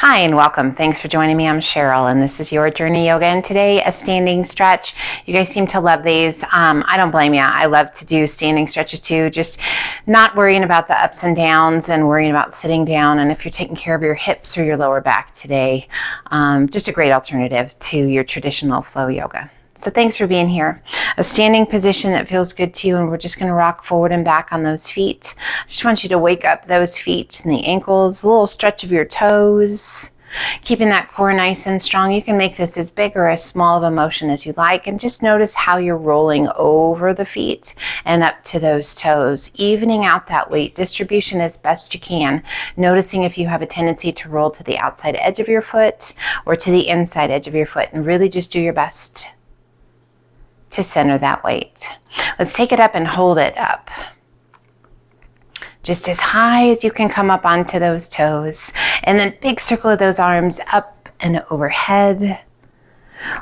Hi and welcome. Thanks for joining me. I'm Cheryl and this is Your Journey Yoga, and today a standing stretch. You guys seem to love these. I don't blame you. I love to do standing stretches too, just not worrying about the ups and downs and worrying about sitting down, and if you're taking care of your hips or your lower back today, just a great alternative to your traditional flow yoga. So thanks for being here. A standing position that feels good to you, and we're just going to rock forward and back on those feet. I just want you to wake up those feet and the ankles, a little stretch of your toes, keeping that core nice and strong. You can make this as big or as small of a motion as you like, and just notice how you're rolling over the feet and up to those toes, evening out that weight distribution as best you can, noticing if you have a tendency to roll to the outside edge of your foot or to the inside edge of your foot, and really just do your best to center that weight. Let's take it up and hold it up. Just as high as you can come up onto those toes. And then big circle of those arms up and overhead.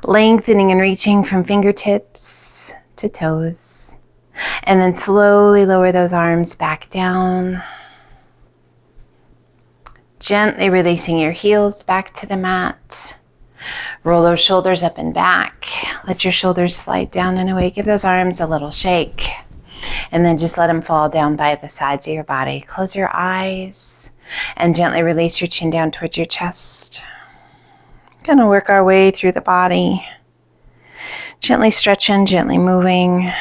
Lengthening and reaching from fingertips to toes. And then slowly lower those arms back down. Gently releasing your heels back to the mat. Roll those shoulders up and back. Let your shoulders slide down and away. Give those arms a little shake. And then just let them fall down by the sides of your body. Close your eyes and gently release your chin down towards your chest. Going to work our way through the body. Gently stretching, gently moving.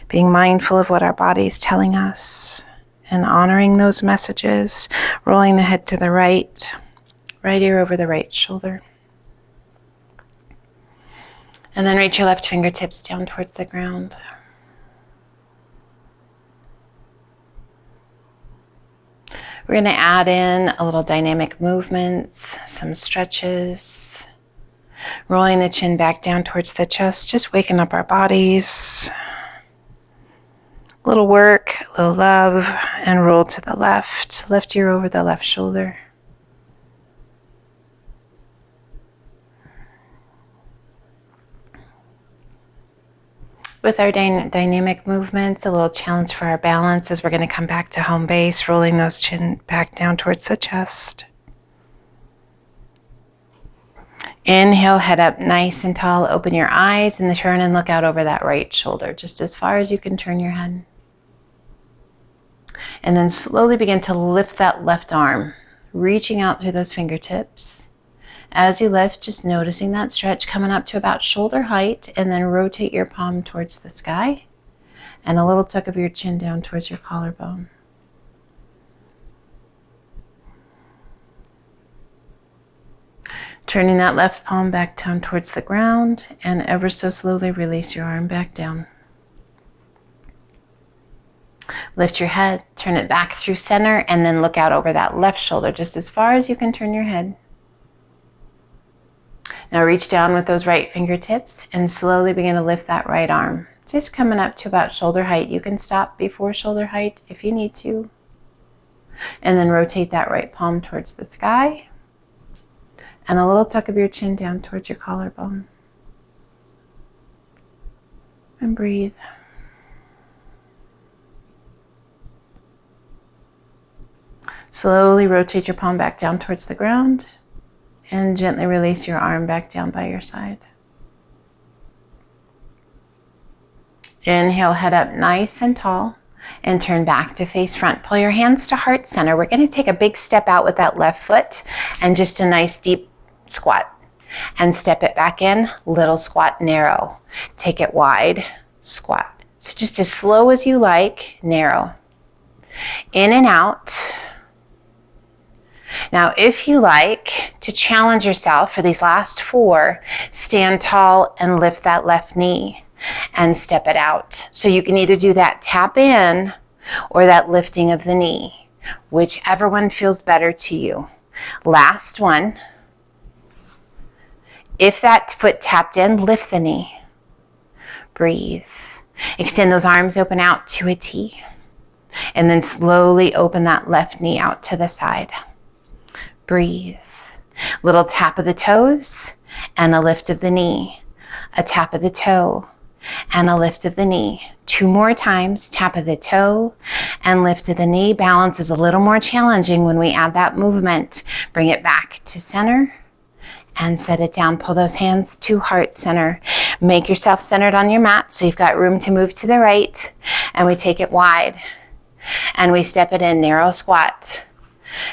Being mindful of what our body is telling us and honoring those messages. Rolling the head to the right. Right ear over the right shoulder. And then reach your left fingertips down towards the ground. We're going to add in a little dynamic movements, some stretches, rolling the chin back down towards the chest, just waking up our bodies. A little work, a little love, and roll to the left. Left ear over the left shoulder. With our dynamic movements, a little challenge for our balance as we're going to come back to home base, rolling those chin back down towards the chest. Inhale, head up nice and tall. Open your eyes and turn and look out over that right shoulder, just as far as you can turn your head. And then slowly begin to lift that left arm, reaching out through those fingertips. As you lift, just noticing that stretch coming up to about shoulder height, and then rotate your palm towards the sky and a little tuck of your chin down towards your collarbone. Turning that left palm back down towards the ground, and ever so slowly release your arm back down. Lift your head, turn it back through center, and then look out over that left shoulder just as far as you can turn your head. Now reach down with those right fingertips and slowly begin to lift that right arm. Just coming up to about shoulder height. You can stop before shoulder height if you need to. And then rotate that right palm towards the sky. And a little tuck of your chin down towards your collarbone. And breathe. Slowly rotate your palm back down towards the ground. And gently release your arm back down by your side. Inhale, head up nice and tall, and turn back to face front. Pull your hands to heart center. We're going to take a big step out with that left foot, and just a nice deep squat. And step it back in, little squat, narrow. Take it wide, squat. So just as slow as you like, narrow. In and out. Now, if you like to challenge yourself for these last 4, stand tall and lift that left knee and step it out. So you can either do that tap in or that lifting of the knee, whichever one feels better to you. Last one. If that foot tapped in, lift the knee. Breathe. Extend those arms open out to a T. And then slowly open that left knee out to the side. Breathe. Little tap of the toes and a lift of the knee. A tap of the toe and a lift of the knee. 2 more times, tap of the toe and lift of the knee. Balance is a little more challenging when we add that movement. Bring it back to center and set it down. Pull those hands to heart center. Make yourself centered on your mat so you've got room to move to the right, and we take it wide and we step it in, narrow squat.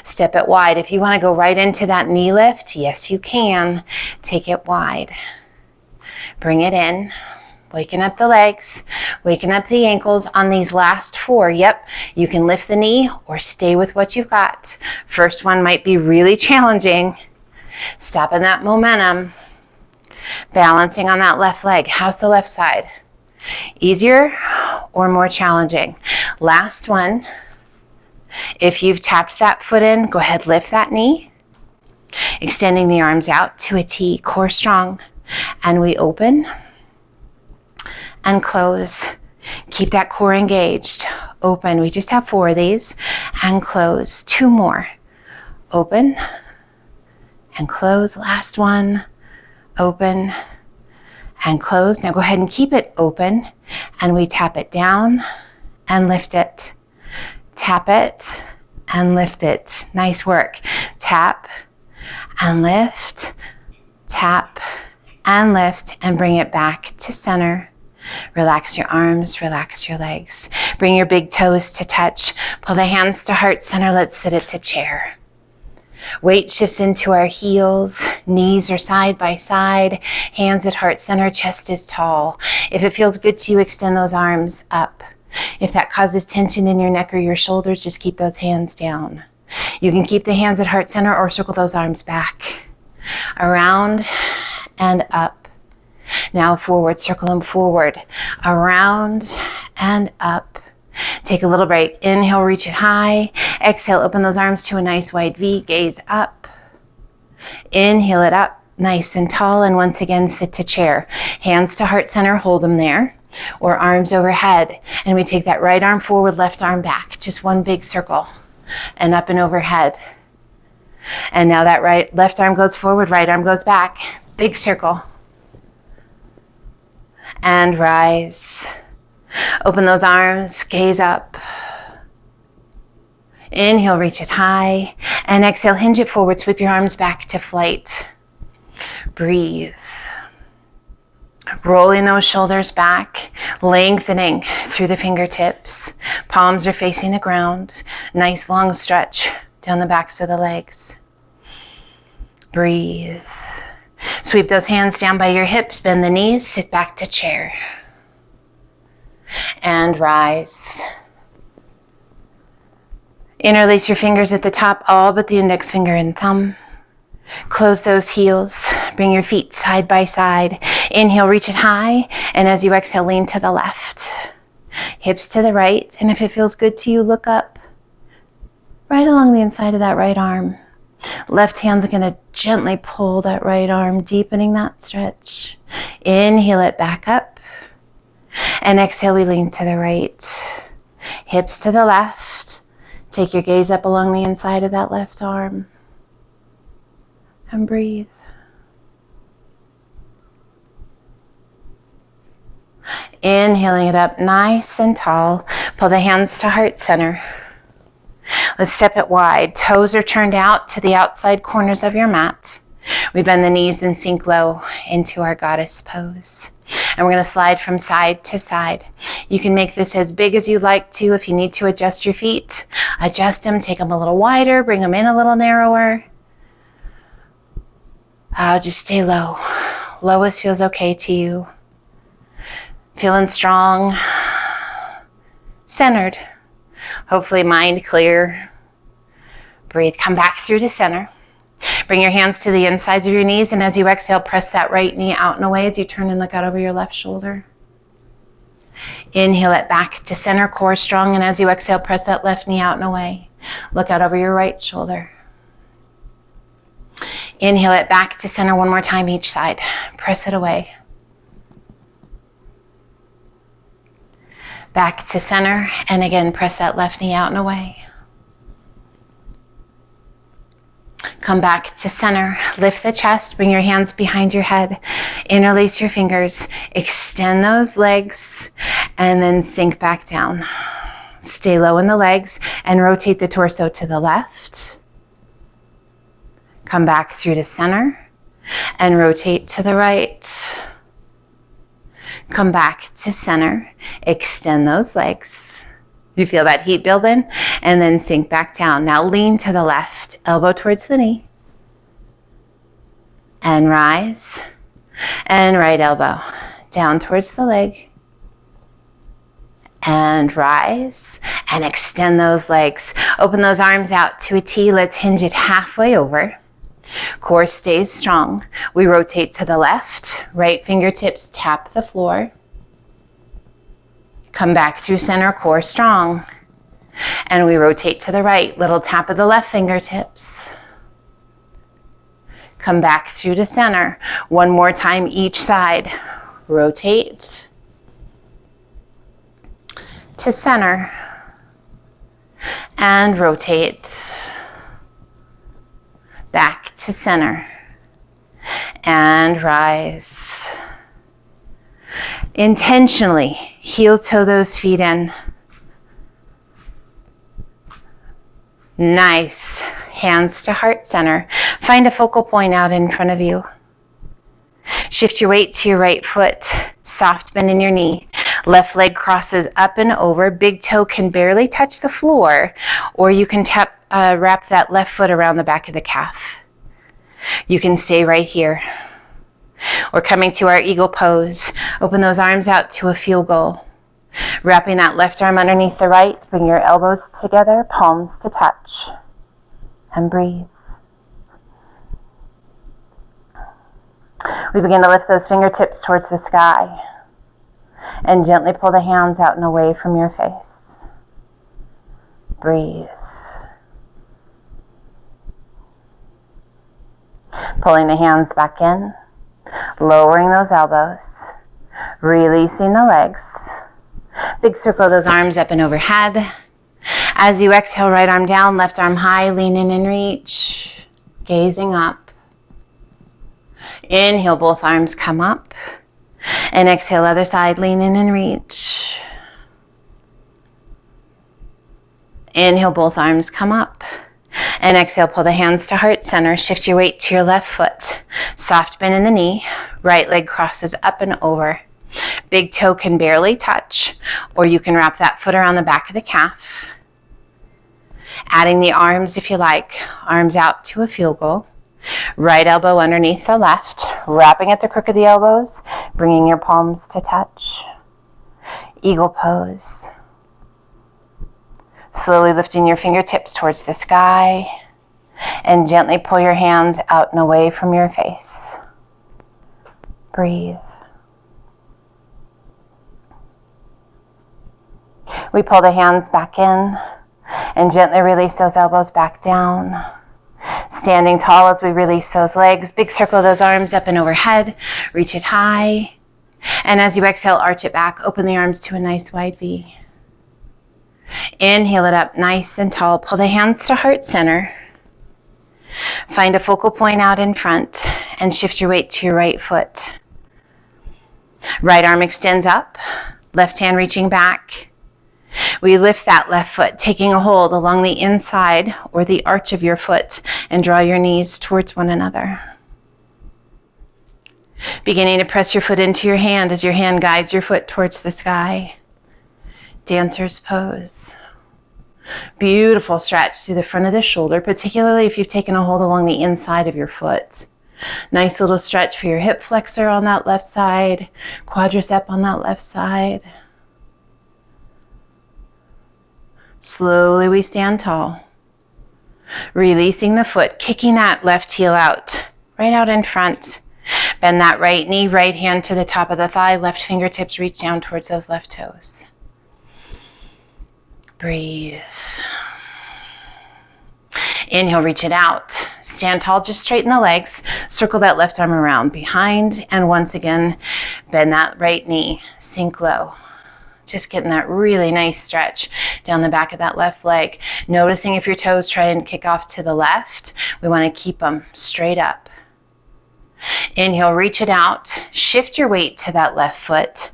Step it wide. If you want to go right into that knee lift, yes you can. Take it wide. Bring it in. Waking up the legs, waking up the ankles on these last 4. Yep, you can lift the knee or stay with what you've got. First one might be really challenging. Stopping that momentum. Balancing on that left leg. How's the left side? Easier or more challenging? Last one. If you've tapped that foot in, go ahead, lift that knee. Extending the arms out to a T, core strong. And we open and close. Keep that core engaged. Open. We just have 4 of these. And close. 2 more. Open and close. Last one. Open and close. Now go ahead and keep it open. And we tap it down and lift it. Tap it and lift it. Nice work. Tap and lift. Tap and lift. And bring it back to center. Relax your arms, relax your legs. Bring your big toes to touch. Pull the hands to heart center. Let's sit it to chair. Weight shifts into our heels. Knees are side by side. Hands at heart center. Chest is tall. If it feels good to you, extend those arms up. If that causes tension in your neck or your shoulders, just keep those hands down. You can keep the hands at heart center or circle those arms back. Around and up. Now forward, circle them forward, around and up. Take a little break. Inhale, reach it high. Exhale, open those arms to a nice wide V. Gaze up. Inhale it up, nice and tall. And once again, sit to chair. Hands to heart center, hold them there. Or arms overhead. And we take that right arm forward, left arm back. Just one big circle. And up and overhead. And now that left arm goes forward, right arm goes back. Big circle. And rise. Open those arms, gaze up. Inhale, reach it high. And exhale, hinge it forward, sweep your arms back to flight. Breathe. Rolling those shoulders back, lengthening through the fingertips. Palms are facing the ground. Nice long stretch down the backs of the legs. Breathe. Sweep those hands down by your hips, bend the knees, sit back to chair. And rise. Interlace your fingers at the top, all but the index finger and thumb. Close those heels. Bring your feet side by side. Inhale, reach it high. And as you exhale, lean to the left. Hips to the right. And if it feels good to you, look up. Right along the inside of that right arm. Left hand's going to gently pull that right arm, deepening that stretch. Inhale it back up. And exhale, we lean to the right. Hips to the left. Take your gaze up along the inside of that left arm. And breathe. Inhaling it up nice and tall. Pull the hands to heart center. Let's step it wide. Toes are turned out to the outside corners of your mat. We bend the knees and sink low into our goddess pose. And we're going to slide from side to side. You can make this as big as you like to. If you need to adjust your feet, adjust them. Take them a little wider. Bring them in a little narrower. Just stay low. Lowest feels okay to you. Feeling strong. Centered. Hopefully mind clear. Breathe. Come back through to center. Bring your hands to the insides of your knees, and as you exhale, press that right knee out and away as you turn and look out over your left shoulder. Inhale it back to center, core strong, and as you exhale, press that left knee out and away. Look out over your right shoulder. Inhale it back to center one more time each side. Press it away. Back to center, and again, press that left knee out and away. Come back to center. Lift the chest. Bring your hands behind your head. Interlace your fingers. Extend those legs and then sink back down. Stay low in the legs and rotate the torso to the left. Come back through to center and rotate to the right. Come back to center. Extend those legs. You feel that heat building? And then sink back down. Now lean to the left, elbow towards the knee. And rise. And right elbow down towards the leg. And rise. And extend those legs. Open those arms out to a T. Let's hinge it halfway over. Core stays strong. We rotate to the left. Right fingertips tap the floor. Come back through center, core strong. And we rotate to the right. Little tap of the left fingertips. Come back through to center. One more time each side. Rotate. To center. And rotate. Back to center. And rise. Intentionally heel toe those feet in. Nice. Hands to heart center. Find a focal point out in front of you. Shift your weight to your right foot. Soft bend in your knee. Left leg crosses up and over. Big toe can barely touch the floor, or you can wrap that left foot around the back of the calf. You can stay right here. We're coming to our eagle pose. Open those arms out to a field goal. Wrapping that left arm underneath the right. Bring your elbows together, palms to touch. And breathe. We begin to lift those fingertips towards the sky. And gently pull the hands out and away from your face. Breathe. Pulling the hands back in. Lowering those elbows. Releasing the legs. Big circle those arms up and overhead. As you exhale, right arm down, left arm high, lean in and reach. Gazing up. Inhale, both arms come up. And exhale, other side, lean in and reach. Inhale, both arms come up. And exhale, pull the hands to heart center. Shift your weight to your left foot. Soft bend in the knee. Right leg crosses up and over. Big toe can barely touch, or you can wrap that foot around the back of the calf. Adding the arms if you like. Arms out to a field goal. Right elbow underneath the left. Wrapping at the crook of the elbows. Bringing your palms to touch. Eagle pose. Slowly lifting your fingertips towards the sky. And gently pull your hands out and away from your face. Breathe. We pull the hands back in and gently release those elbows back down. Standing tall as we release those legs. Big circle those arms up and overhead. Reach it high. And as you exhale, arch it back. Open the arms to a nice wide V. Inhale it up nice and tall. Pull the hands to heart center. Find a focal point out in front and shift your weight to your right foot. Right arm extends up. Left hand reaching back. We lift that left foot, taking a hold along the inside or the arch of your foot, and draw your knees towards one another. Beginning to press your foot into your hand as your hand guides your foot towards the sky. Dancer's pose. Beautiful stretch through the front of the shoulder, particularly if you've taken a hold along the inside of your foot. Nice little stretch for your hip flexor on that left side, quadricep on that left side. Slowly we stand tall, releasing the foot, kicking that left heel out, right out in front. Bend that right knee, right hand to the top of the thigh, left fingertips reach down towards those left toes. Breathe. Inhale, reach it out. Stand tall, just straighten the legs. Circle that left arm around behind, and once again, bend that right knee. Sink low. Just getting that really nice stretch down the back of that left leg. Noticing if your toes try and kick off to the left, we want to keep them straight up. Inhale, reach it out. Shift your weight to that left foot.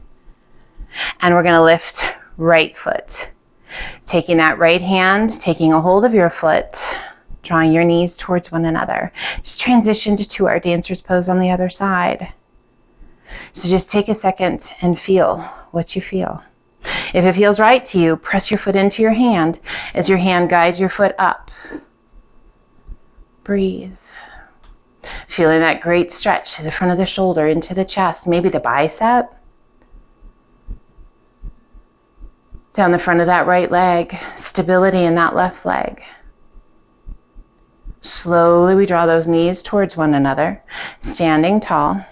And we're going to lift right foot. Taking that right hand, taking a hold of your foot, drawing your knees towards one another. Just transition to our dancer's pose on the other side. So just take a second and feel what you feel. If it feels right to you, press your foot into your hand as your hand guides your foot up. Breathe. Feeling that great stretch to the front of the shoulder, into the chest, maybe the bicep. Down the front of that right leg, stability in that left leg. Slowly we draw those knees towards one another, standing tall.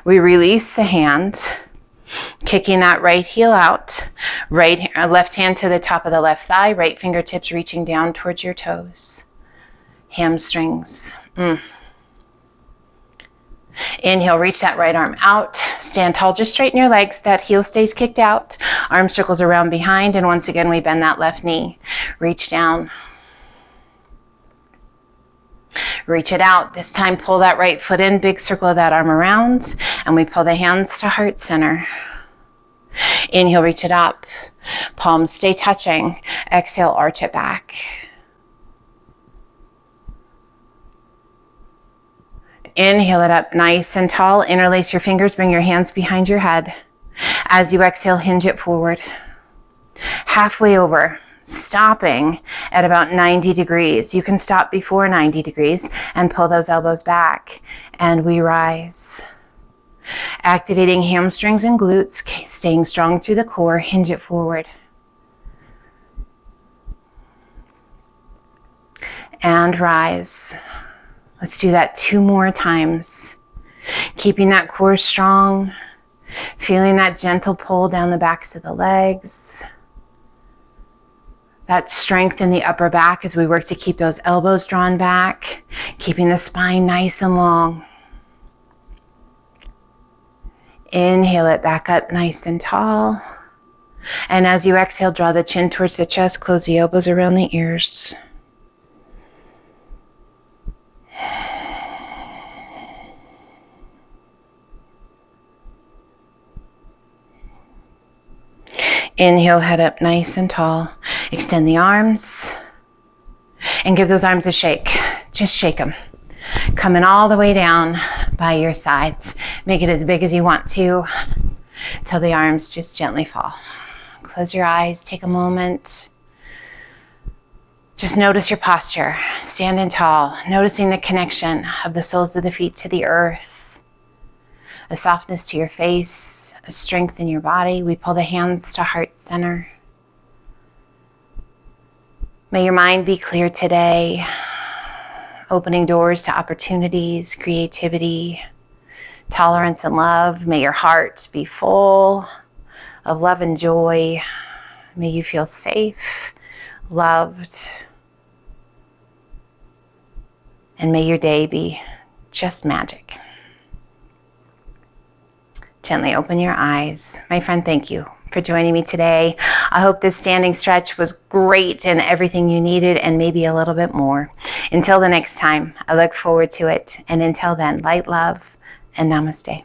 We release the hand, kicking that right heel out, left hand to the top of the left thigh, right fingertips reaching down towards your toes. Hamstrings. Inhale, reach that right arm out. Stand tall, just straighten your legs. That heel stays kicked out. Arm circles around behind, and once again we bend that left knee. Reach down. Reach it out. This time pull that right foot in, big circle of that arm around, and we pull the hands to heart center. Inhale, reach it up. Palms stay touching. Exhale, arch it back. Inhale it up nice and tall. Interlace your fingers, bring your hands behind your head. As you exhale, hinge it forward. Halfway over, stopping at about 90 degrees. You can stop before 90 degrees and pull those elbows back. And we rise. Activating hamstrings and glutes, staying strong through the core, hinge it forward. And rise. Let's do that 2 more times. Keeping that core strong, feeling that gentle pull down the backs of the legs. That strength in the upper back as we work to keep those elbows drawn back, keeping the spine nice and long. Inhale it back up nice and tall. And as you exhale, draw the chin towards the chest, close the elbows around the ears. Inhale, head up nice and tall. Extend the arms and give those arms a shake. Just shake them. Coming all the way down by your sides. Make it as big as you want to till the arms just gently fall. Close your eyes. Take a moment. Just notice your posture. Standing tall. Noticing the connection of the soles of the feet to the earth. A softness to your face. A strength in your body. We pull the hands to heart center. May your mind be clear today, opening doors to opportunities, creativity, tolerance, and love. May your heart be full of love and joy. May you feel safe, loved, and may your day be just magic. Gently open your eyes. My friend, thank you for joining me today. I hope this standing stretch was great and everything you needed and maybe a little bit more. Until the next time, I look forward to it. And until then, light, love, and namaste.